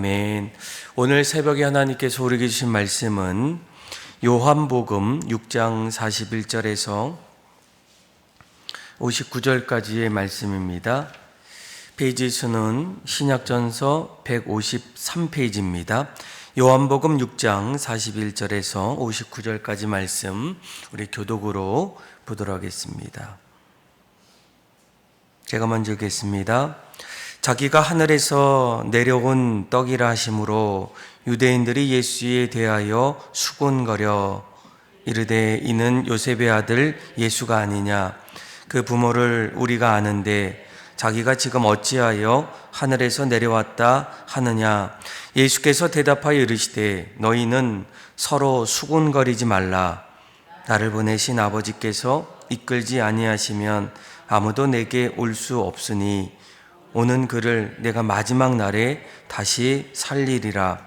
아멘. 오늘 새벽에 하나님께서 우리에게 주신 말씀은 요한복음 6장 41절에서 59절까지의 말씀입니다. 페이지 수는 신약전서 153페이지입니다. 요한복음 6장 41절에서 59절까지 말씀 우리 교독으로 보도록 하겠습니다. 제가 먼저 읽겠습니다. 자기가 하늘에서 내려온 떡이라 하심으로 유대인들이 예수에 대하여 수군거려 이르되 이는 요셉의 아들 예수가 아니냐. 그 부모를 우리가 아는데 자기가 지금 어찌하여 하늘에서 내려왔다 하느냐. 예수께서 대답하여 이르시되 너희는 서로 수군거리지 말라. 나를 보내신 아버지께서 이끌지 아니하시면 아무도 내게 올 수 없으니 오는 그를 내가 마지막 날에 다시 살리리라.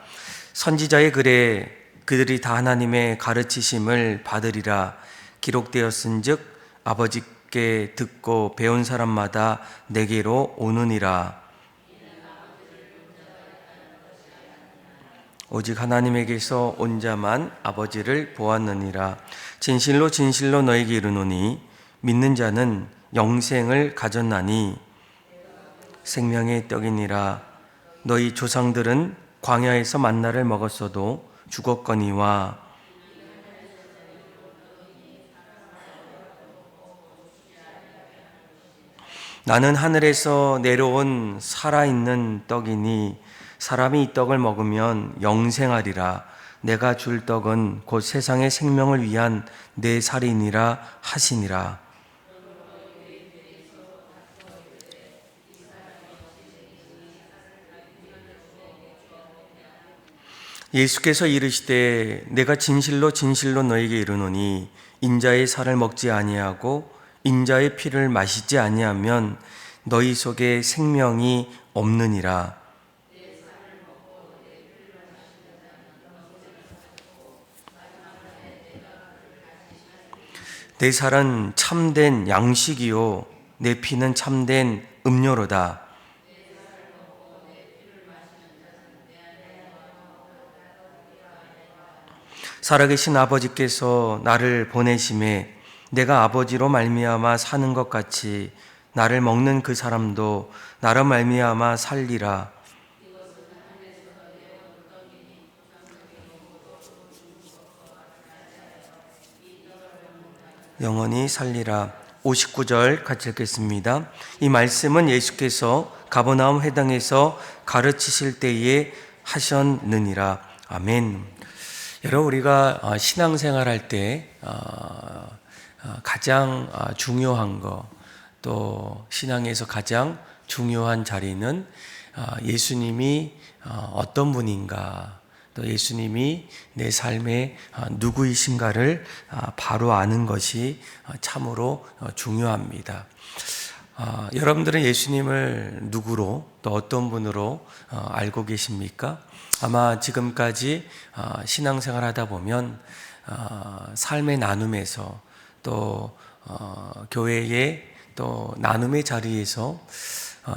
선지자의 글에 그들이 다 하나님의 가르치심을 받으리라 기록되었은즉 아버지께 듣고 배운 사람마다 내게로 오느니라. 오직 하나님에게서 온 자만 아버지를 보았느니라. 진실로 진실로 너에게 이르노니 믿는 자는 영생을 가졌나니 생명의 떡이니라. 너희 조상들은 광야에서 만나를 먹었어도 죽었거니와 나는 하늘에서 내려온 살아있는 떡이니 사람이 이 떡을 먹으면 영생하리라. 내가 줄 떡은 곧 세상의 생명을 위한 내 살이니라 하시니라. 예수께서 이르시되 내가 진실로 진실로 너에게 이르노니 인자의 살을 먹지 아니하고 인자의 피를 마시지 아니하면 너희 속에 생명이 없느니라. 내 살은 참된 양식이요 내 피는 참된 음료로다. 살아계신 아버지께서 나를 보내심에 내가 아버지로 말미암아 사는 것 같이 나를 먹는 그 사람도 나로 말미암아 살리라. 영원히 살리라. 59절 같이 읽겠습니다. 이 말씀은 예수께서 가버나움 회당에서 가르치실 때에 하셨느니라. 아멘. 여러분, 우리가 신앙생활 할 때 가장 중요한 거, 또 신앙에서 가장 중요한 자리는 예수님이 어떤 분인가, 또 예수님이 내 삶의 누구이신가를 바로 아는 것이 참으로 중요합니다. 여러분들은 예수님을 누구로 또 어떤 분으로 알고 계십니까? 아마 지금까지 신앙생활 하다 보면 삶의 나눔에서 또 교회의 또 나눔의 자리에서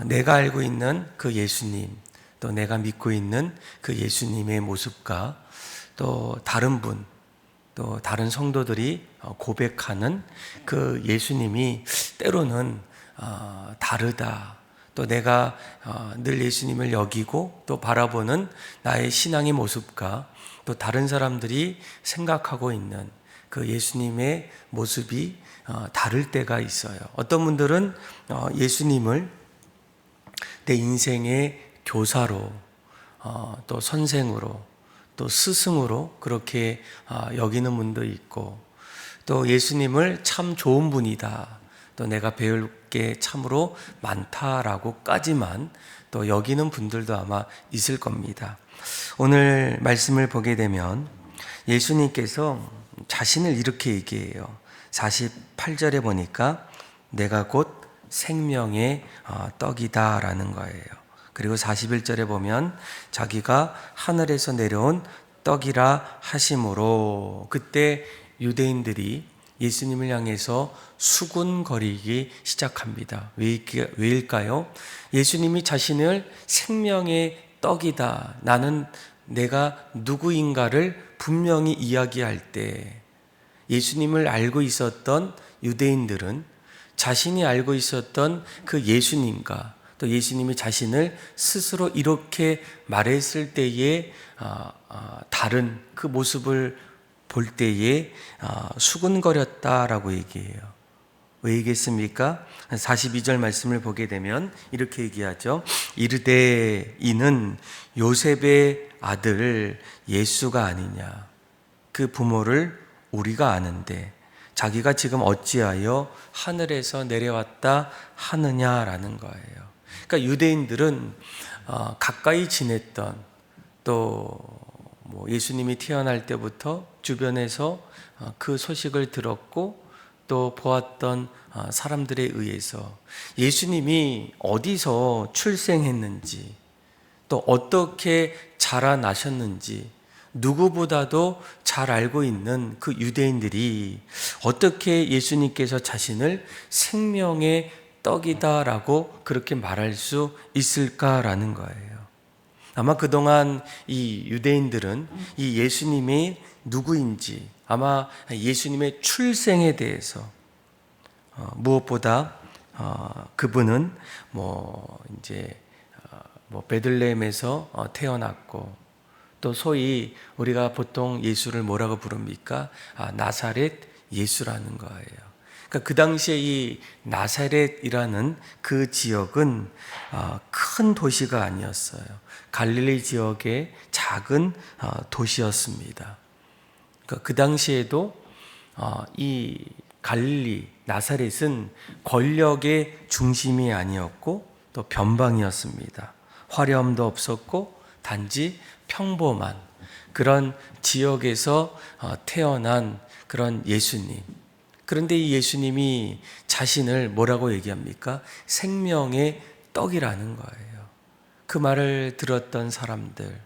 내가 알고 있는 그 예수님, 또 내가 믿고 있는 그 예수님의 모습과 또 다른 분, 또 다른 성도들이 고백하는 그 예수님이 때로는 다르다. 또 내가 늘 예수님을 여기고 또 바라보는 나의 신앙의 모습과 또 다른 사람들이 생각하고 있는 그 예수님의 모습이 다를 때가 있어요. 어떤 분들은 예수님을 내 인생의 교사로 또 선생으로 또 스승으로 그렇게 여기는 분도 있고, 또 예수님을 참 좋은 분이다, 또 내가 배울 게 참으로 많다라고까지만 또 여기는 분들도 아마 있을 겁니다. 오늘 말씀을 보게 되면 예수님께서 자신을 이렇게 얘기해요. 48절에 보니까 내가 곧 생명의 떡이다 라는 거예요. 그리고 41절에 보면 자기가 하늘에서 내려온 떡이라 하심으로, 그때 유대인들이 예수님을 향해서 수군거리기 시작합니다. 왜일까요? 예수님이 자신을 생명의 떡이다. 나는 내가 누구인가를 분명히 이야기할 때 예수님을 알고 있었던 유대인들은 자신이 알고 있었던 그 예수님과 또 예수님이 자신을 스스로 이렇게 말했을 때에 다른 그 모습을 볼 때에 수근거렸다라고 얘기해요. 왜 얘기했습니까? 42절 말씀을 보게 되면 이렇게 얘기하죠. 이르되 이는 요셉의 아들 예수가 아니냐. 그 부모를 우리가 아는데 자기가 지금 어찌하여 하늘에서 내려왔다 하느냐라는 거예요. 그러니까 유대인들은 가까이 지냈던 또 뭐 예수님이 태어날 때부터 주변에서 그 소식을 들었고 또 보았던 사람들에 의해서 예수님이 어디서 출생했는지 또 어떻게 자라나셨는지 누구보다도 잘 알고 있는 그 유대인들이 어떻게 예수님께서 자신을 생명의 떡이다라고 그렇게 말할 수 있을까라는 거예요. 아마 그동안 이 유대인들은 이 예수님이 누구인지 아마 예수님의 출생에 대해서 무엇보다 그분은 베들레헴에서 태어났고 또 소위 우리가 보통 예수를 뭐라고 부릅니까? 나사렛 예수라는 거예요. 그러니까 그 당시에 이 나사렛이라는 그 지역은 큰 도시가 아니었어요. 갈릴리 지역의 작은 도시였습니다. 그러니까 그 당시에도 이 갈릴리 나사렛은 권력의 중심이 아니었고 또 변방이었습니다. 화려함도 없었고 단지 평범한 그런 지역에서 태어난 그런 예수님. 그런데 이 예수님이 자신을 뭐라고 얘기합니까? 생명의 떡이라는 거예요. 그 말을 들었던 사람들,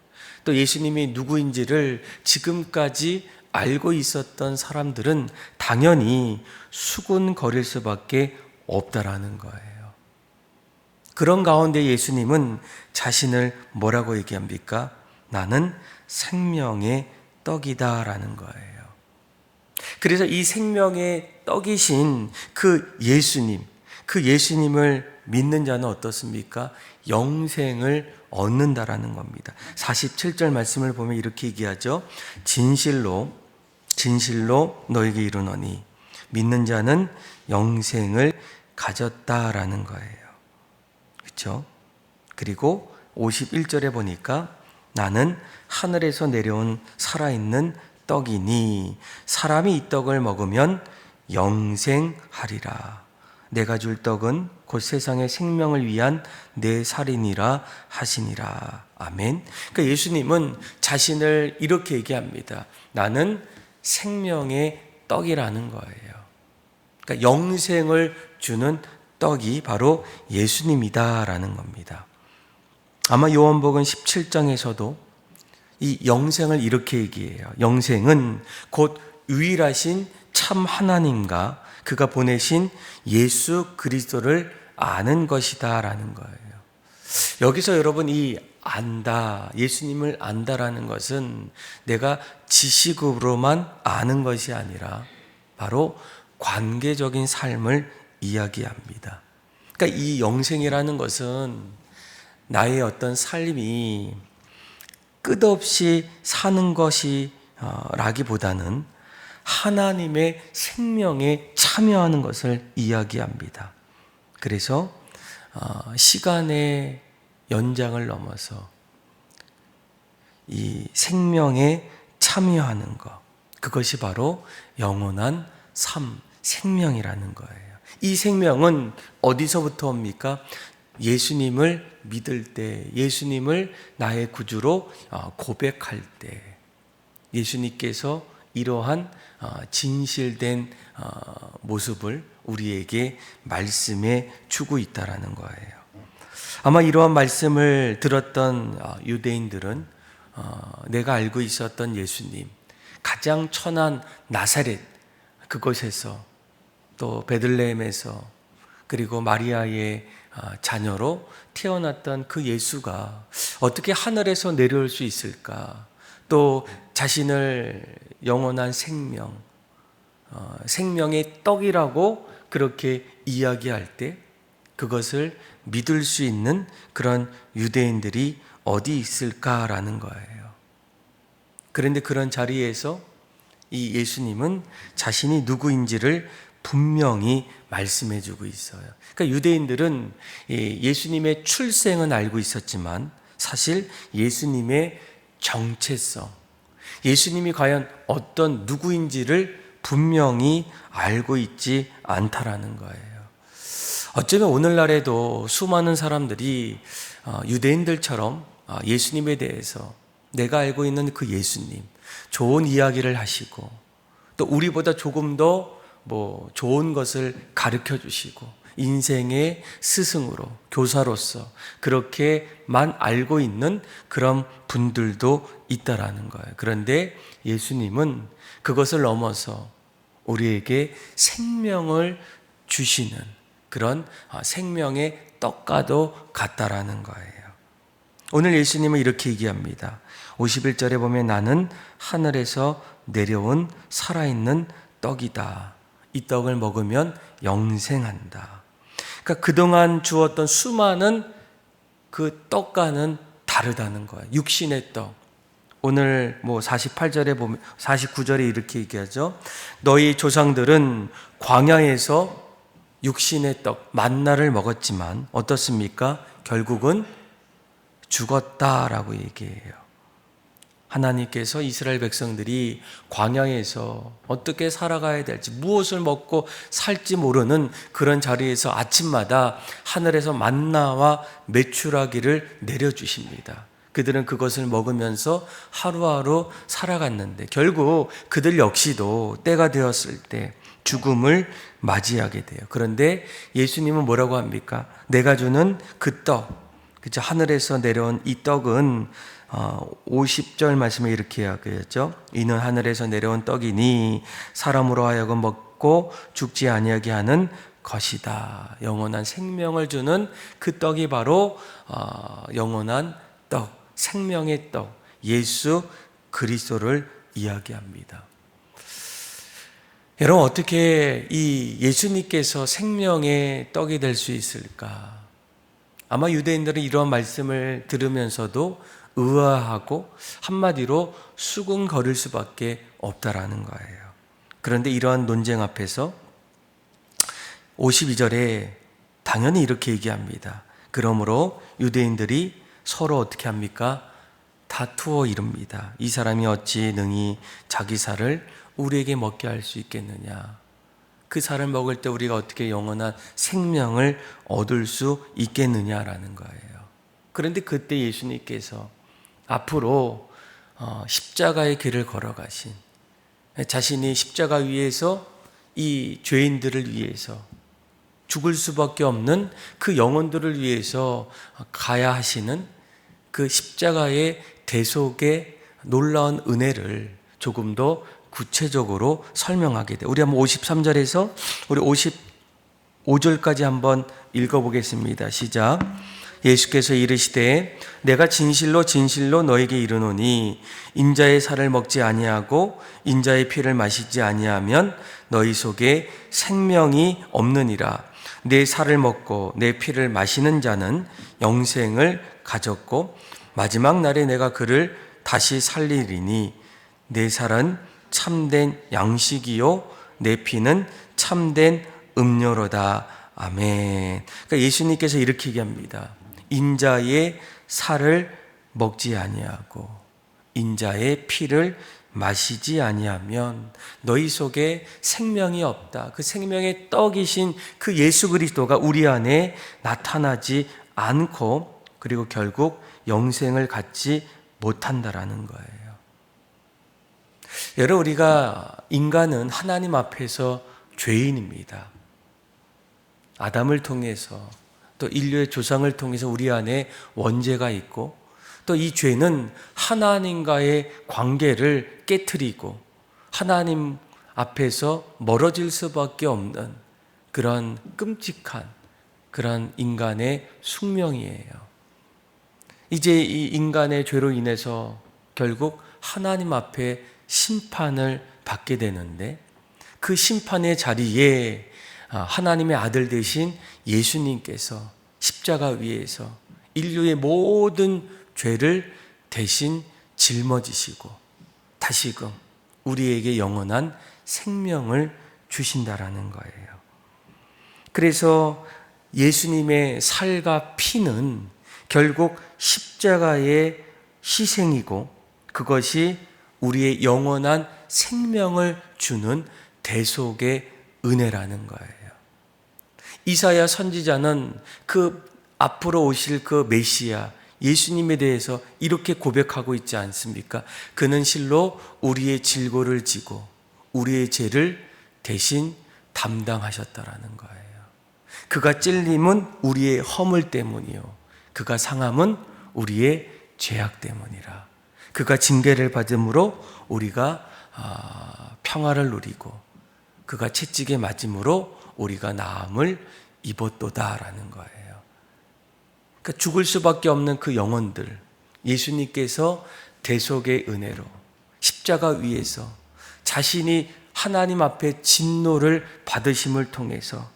또 예수님이 누구인지를 지금까지 알고 있었던 사람들은 당연히 수군거릴 수밖에 없다라는 거예요. 그런 가운데 예수님은 자신을 뭐라고 얘기합니까? 나는 생명의 떡이다라는 거예요. 그래서 이 생명의 떡이신 그 예수님, 그 예수님을 믿는 자는 어떻습니까? 영생을 얻는다라는 겁니다. 47절 말씀을 보면 이렇게 얘기하죠. 진실로 너에게 이르노니 믿는 자는 영생을 가졌다라는 거예요. 그렇죠? 그리고 51절에 보니까 나는 하늘에서 내려온 살아있는 떡이니 사람이 이 떡을 먹으면 영생하리라. 내가 줄 떡은 곧 세상의 생명을 위한 내 살이니라 하시니라. 아멘. 그러니까 예수님은 자신을 이렇게 얘기합니다. 나는 생명의 떡이라는 거예요. 그러니까 영생을 주는 떡이 바로 예수님이다라는 겁니다. 아마 요한복음 17장에서도 이 영생을 이렇게 얘기해요. 영생은 곧 유일하신 참 하나님과 그가 보내신 예수 그리스도를 아는 것이다 라는 거예요. 여기서 여러분 이 안다, 예수님을 안다라는 것은 내가 지식으로만 아는 것이 아니라 바로 관계적인 삶을 이야기합니다. 그러니까 이 영생이라는 것은 나의 어떤 삶이 끝없이 사는 것이 라기보다는 하나님의 생명에 참여하는 것을 이야기합니다. 그래서 시간의 연장을 넘어서 이 생명에 참여하는 것, 그것이 바로 영원한 삶, 생명이라는 거예요. 이 생명은 어디서부터 옵니까? 예수님을 믿을 때, 예수님을 나의 구주로 고백할 때, 예수님께서 이러한 진실된 모습을 우리에게 말씀해 주고 있다라는 거예요. 아마 이러한 말씀을 들었던 유대인들은 내가 알고 있었던 예수님, 가장 천한 나사렛 그곳에서 또 베들레헴에서 그리고 마리아의 자녀로 태어났던 그 예수가 어떻게 하늘에서 내려올 수 있을까? 또 자신을 영원한 생명, 생명의 떡이라고 그렇게 이야기할 때 그것을 믿을 수 있는 그런 유대인들이 어디 있을까라는 거예요. 그런데 그런 자리에서 이 예수님은 자신이 누구인지를 분명히 말씀해 주고 있어요. 그러니까 유대인들은 예수님의 출생은 알고 있었지만 사실 예수님의 정체성, 예수님이 과연 어떤 누구인지를 분명히 알고 있지 않다라는 거예요. 어쩌면 오늘날에도 수많은 사람들이 유대인들처럼 예수님에 대해서 내가 알고 있는 그 예수님, 좋은 이야기를 하시고 또 우리보다 조금 더 좋은 것을 가르쳐 주시고 인생의 스승으로 교사로서 그렇게만 알고 있는 그런 분들도 있다라는 거예요. 그런데 예수님은 그것을 넘어서 우리에게 생명을 주시는 그런 생명의 떡과도 같다라는 거예요. 오늘 예수님은 이렇게 얘기합니다. 51절에 보면 나는 하늘에서 내려온 살아있는 떡이다. 이 떡을 먹으면 영생한다. 그러니까 그동안 주었던 수많은 그 떡과는 다르다는 거예요. 육신의 떡. 오늘 48절에 보면 49절에 이렇게 얘기하죠. 너희 조상들은 광야에서 육신의 떡 만나를 먹었지만 어떻습니까? 결국은 죽었다라고 얘기해요. 하나님께서 이스라엘 백성들이 광야에서 어떻게 살아가야 될지 무엇을 먹고 살지 모르는 그런 자리에서 아침마다 하늘에서 만나와 메추라기를 내려주십니다. 그들은 그것을 먹으면서 하루하루 살아갔는데 결국 그들 역시도 때가 되었을 때 죽음을 맞이하게 돼요. 그런데 예수님은 뭐라고 합니까? 내가 주는 그 떡, 그죠? 하늘에서 내려온 이 떡은 50절 말씀에 이렇게 이야기했죠. 이는 하늘에서 내려온 떡이니 사람으로 하여금 먹고 죽지 아니하게 하는 것이다. 영원한 생명을 주는 그 떡이 바로 영원한 떡, 생명의 떡, 예수 그리스도를 이야기합니다. 여러분, 어떻게 이 예수님께서 생명의 떡이 될 수 있을까? 아마 유대인들은 이런 말씀을 들으면서도 의아하고 한마디로 수군거릴 수밖에 없다라는 거예요. 그런데 이러한 논쟁 앞에서 52절에 당연히 이렇게 얘기합니다. 그러므로 유대인들이 서로 어떻게 합니까? 다투어 이릅니다. 이 사람이 어찌 능히 자기 살을 우리에게 먹게 할 수 있겠느냐? 그 살을 먹을 때 우리가 어떻게 영원한 생명을 얻을 수 있겠느냐라는 거예요. 그런데 그때 예수님께서 앞으로 십자가의 길을 걸어가신, 자신이 십자가 위에서 이 죄인들을 위해서 죽을 수밖에 없는 그 영혼들을 위해서 가야 하시는 그 십자가의 대속의 놀라운 은혜를 조금 더 구체적으로 설명하게 돼요. 우리 한번 53절에서 우리 55절까지 한번 읽어보겠습니다. 시작. 예수께서 이르시되 내가 진실로 진실로 너에게 이르노니 인자의 살을 먹지 아니하고 인자의 피를 마시지 아니하면 너희 속에 생명이 없느니라. 내 살을 먹고 내 피를 마시는 자는 영생을 가졌고 마지막 날에 내가 그를 다시 살리리니 내 살은 참된 양식이요 내 피는 참된 음료로다. 아멘. 그러니까 예수님께서 이렇게 얘기합니다. 인자의 살을 먹지 아니하고 인자의 피를 마시지 아니하면 너희 속에 생명이 없다. 그 생명의 떡이신 그 예수 그리스도가 우리 안에 나타나지 않고 그리고 결국 영생을 갖지 못한다라는 거예요. 여러분, 우리가 인간은 하나님 앞에서 죄인입니다. 아담을 통해서 또 인류의 조상을 통해서 우리 안에 원죄가 있고 또 이 죄는 하나님과의 관계를 깨트리고 하나님 앞에서 멀어질 수밖에 없는 그런 끔찍한 그러한 인간의 숙명이에요. 이제 이 인간의 죄로 인해서 결국 하나님 앞에 심판을 받게 되는데, 그 심판의 자리에 하나님의 아들 되신 예수님께서 십자가 위에서 인류의 모든 죄를 대신 짊어지시고 다시금 우리에게 영원한 생명을 주신다라는 거예요. 그래서 예수님의 살과 피는 결국 십자가의 희생이고, 그것이 우리의 영원한 생명을 주는 대속의 은혜라는 거예요. 이사야 선지자는 그 앞으로 오실 그 메시아 예수님에 대해서 이렇게 고백하고 있지 않습니까? 그는 실로 우리의 질고를 지고 우리의 죄를 대신 담당하셨다라는 거예요. 그가 찔림은 우리의 허물 때문이요, 그가 상함은 우리의 죄악 때문이라. 그가 징계를 받음으로 우리가 평화를 누리고, 그가 채찍에 맞음으로 우리가 나음을 입었도다라는 거예요. 그러니까 죽을 수밖에 없는 그 영혼들, 예수님께서 대속의 은혜로 십자가 위에서 자신이 하나님 앞에 진노를 받으심을 통해서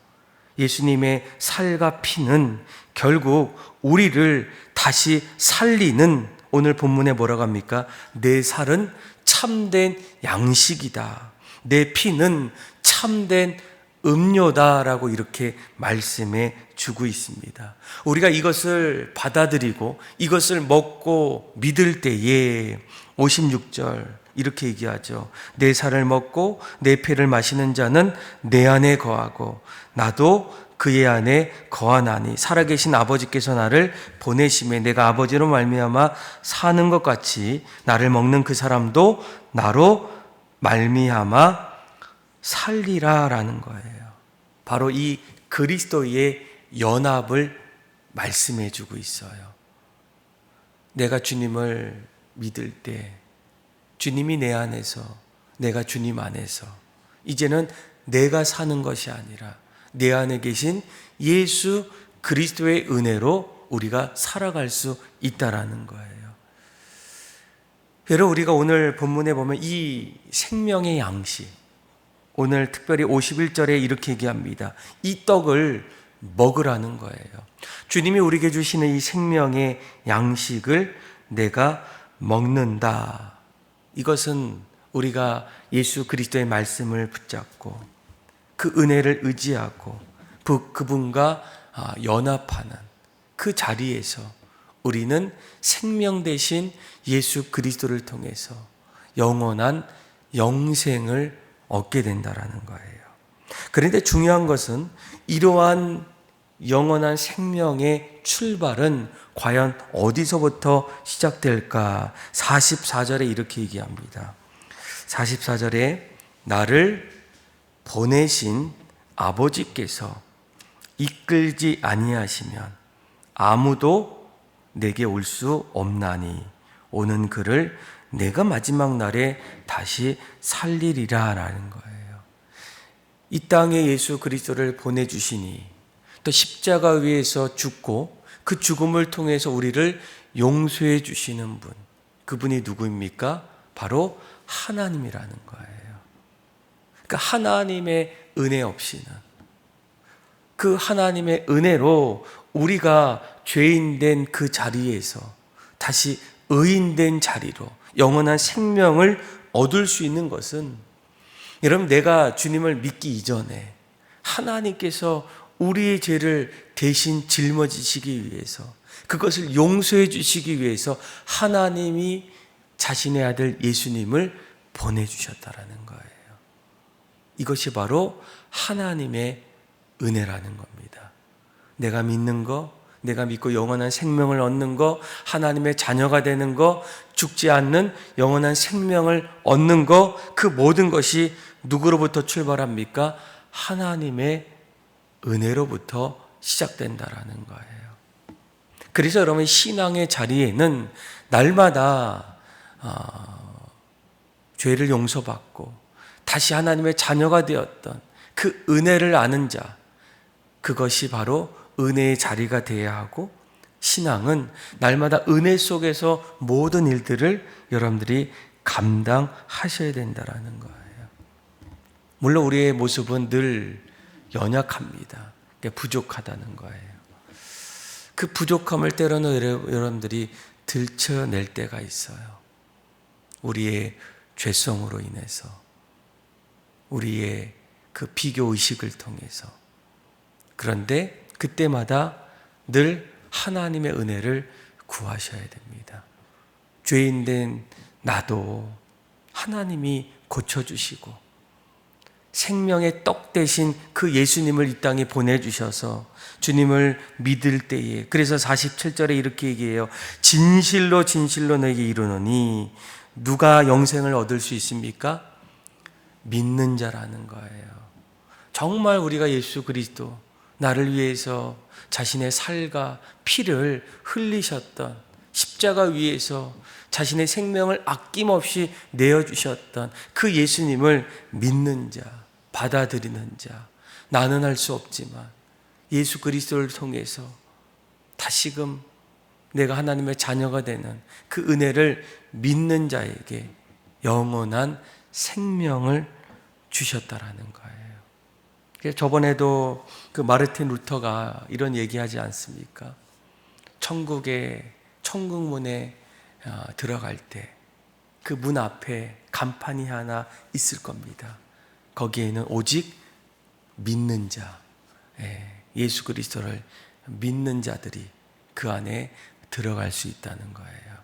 예수님의 살과 피는 결국 우리를 다시 살리는, 오늘 본문에 뭐라고 합니까? 내 살은 참된 양식이다, 내 피는 참된 음료다라고 이렇게 말씀해 주고 있습니다. 우리가 이것을 받아들이고 이것을 먹고 믿을 때에 56절 이렇게 얘기하죠. 내 살을 먹고 내 피를 마시는 자는 내 안에 거하고 나도 그의 안에 거하나니 살아계신 아버지께서 나를 보내심에 내가 아버지로 말미암아 사는 것 같이 나를 먹는 그 사람도 나로 말미암아 살리라라는 거예요. 바로 이 그리스도의 연합을 말씀해 주고 있어요. 내가 주님을 믿을 때 주님이 내 안에서, 내가 주님 안에서, 이제는 내가 사는 것이 아니라 내 안에 계신 예수 그리스도의 은혜로 우리가 살아갈 수 있다라는 거예요. 여러분, 우리가 오늘 본문에 보면 이 생명의 양식, 오늘 특별히 51절에 이렇게 얘기합니다. 이 떡을 먹으라는 거예요. 주님이 우리에게 주시는 이 생명의 양식을 내가 먹는다. 이것은 우리가 예수 그리스도의 말씀을 붙잡고 그 은혜를 의지하고 그분과 연합하는 그 자리에서 우리는 생명 대신 예수 그리스도를 통해서 영원한 영생을 얻게 된다라는 거예요. 그런데 중요한 것은 이러한 영원한 생명의 출발은 과연 어디서부터 시작될까? 44절에 이렇게 얘기합니다. 44절에 나를 보내신 아버지께서 이끌지 아니하시면 아무도 내게 올 수 없나니 오는 그를 내가 마지막 날에 다시 살리리라 라는 거예요. 이 땅에 예수 그리스도를 보내주시니 또 십자가 위에서 죽고 그 죽음을 통해서 우리를 용서해 주시는 분, 그분이 누구입니까? 바로 하나님이라는 거예요. 그러니까 하나님의 은혜 없이는, 그 하나님의 은혜로 우리가 죄인된 그 자리에서 다시 의인된 자리로 영원한 생명을 얻을 수 있는 것은, 여러분, 내가 주님을 믿기 이전에 하나님께서 우리의 죄를 대신 짊어지시기 위해서, 그것을 용서해 주시기 위해서 하나님이 자신의 아들 예수님을 보내주셨다라는 거예요. 이것이 바로 하나님의 은혜라는 겁니다. 내가 믿는 거, 내가 믿고 영원한 생명을 얻는 거, 하나님의 자녀가 되는 거, 죽지 않는 영원한 생명을 얻는 거, 그 모든 것이 누구로부터 출발합니까? 하나님의 은혜로부터 시작된다라는 거예요. 그래서 여러분, 신앙의 자리에는 날마다 죄를 용서받고 다시 하나님의 자녀가 되었던 그 은혜를 아는 자, 그것이 바로 은혜의 자리가 되어야 하고, 신앙은 날마다 은혜 속에서 모든 일들을 여러분들이 감당하셔야 된다라는 거예요. 물론 우리의 모습은 늘 연약합니다. 부족하다는 거예요. 그 부족함을 때로는 여러분들이 들춰낼 때가 있어요. 우리의 죄성으로 인해서, 우리의 그 비교의식을 통해서. 그런데 그때마다 늘 하나님의 은혜를 구하셔야 됩니다. 죄인된 나도 하나님이 고쳐주시고, 생명의 떡 대신 그 예수님을 이 땅에 보내주셔서 주님을 믿을 때에, 그래서 47절에 이렇게 얘기해요. 진실로 진실로 너에게 이르노니 누가 영생을 얻을 수 있습니까? 믿는 자라는 거예요. 정말 우리가 예수 그리스도, 나를 위해서 자신의 살과 피를 흘리셨던, 십자가 위에서 자신의 생명을 아낌없이 내어주셨던 그 예수님을 믿는 자, 받아들이는 자, 나는 할 수 없지만 예수 그리스도를 통해서 다시금 내가 하나님의 자녀가 되는 그 은혜를 믿는 자에게 영원한 생명을 주셨다라는 거예요. 저번에도 그 마르틴 루터가 이런 얘기하지 않습니까? 천국의 천국문에 들어갈 때 그 문 앞에 간판이 하나 있을 겁니다. 거기에는 오직 믿는 자, 예수 그리스도를 믿는 자들이 그 안에 들어갈 수 있다는 거예요.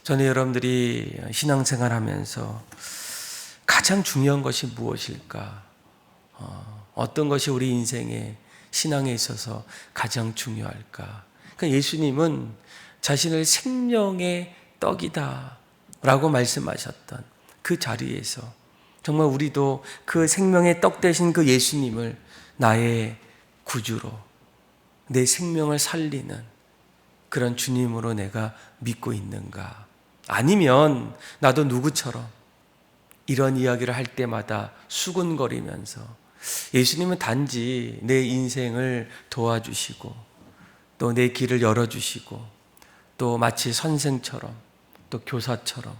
저는 여러분들이 신앙생활 하면서 가장 중요한 것이 무엇일까? 어떤 것이 우리 인생의 신앙에 있어서 가장 중요할까? 그러니까 예수님은 자신을 생명의 떡이다 라고 말씀하셨던 그 자리에서 정말 우리도 그 생명의 떡 되신 그 예수님을 나의 구주로, 내 생명을 살리는 그런 주님으로 내가 믿고 있는가? 아니면 나도 누구처럼 이런 이야기를 할 때마다 수군거리면서 예수님은 단지 내 인생을 도와주시고 또 내 길을 열어주시고 또 마치 선생처럼 또 교사처럼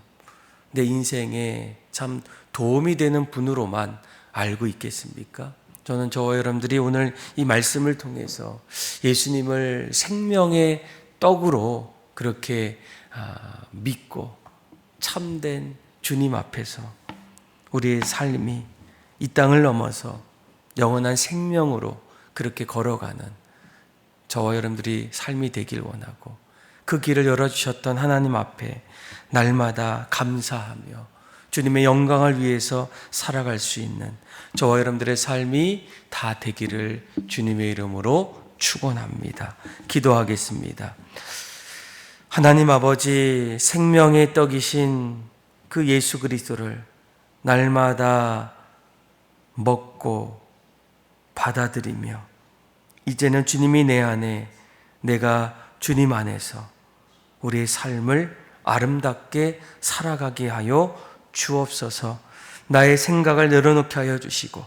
내 인생에 참 도움이 되는 분으로만 알고 있겠습니까? 저는 저와 여러분들이 오늘 이 말씀을 통해서 예수님을 생명의 떡으로 그렇게 믿고 참된 주님 앞에서 우리의 삶이 이 땅을 넘어서 영원한 생명으로 그렇게 걸어가는 저와 여러분들이 삶이 되길 원하고, 그 길을 열어주셨던 하나님 앞에 날마다 감사하며 주님의 영광을 위해서 살아갈 수 있는 저와 여러분들의 삶이 다 되기를 주님의 이름으로 축원합니다. 기도하겠습니다. 하나님 아버지, 생명의 떡이신 그 예수 그리스도를 날마다 먹고 받아들이며 이제는 주님이 내 안에, 내가 주님 안에서 우리의 삶을 아름답게 살아가게 하여 주옵소서. 나의 생각을 내려놓게 하여 주시고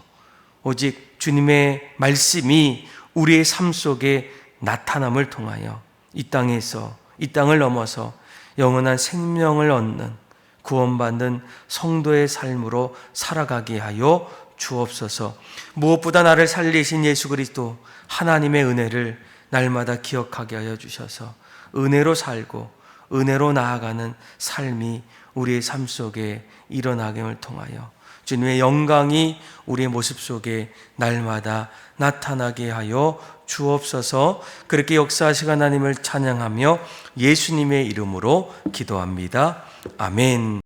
오직 주님의 말씀이 우리의 삶 속에 나타남을 통하여 이 땅에서, 이 땅을 넘어서 영원한 생명을 얻는 구원받는 성도의 삶으로 살아가게 하여 주옵소서. 무엇보다 나를 살리신 예수 그리스도 하나님의 은혜를 날마다 기억하게 하여 주셔서 은혜로 살고 은혜로 나아가는 삶이 우리의 삶 속에 일어나김을 통하여 주님의 영광이 우리의 모습 속에 날마다 나타나게 하여 주옵소서. 그렇게 역사하시는 하나님을 찬양하며 예수님의 이름으로 기도합니다. 아멘.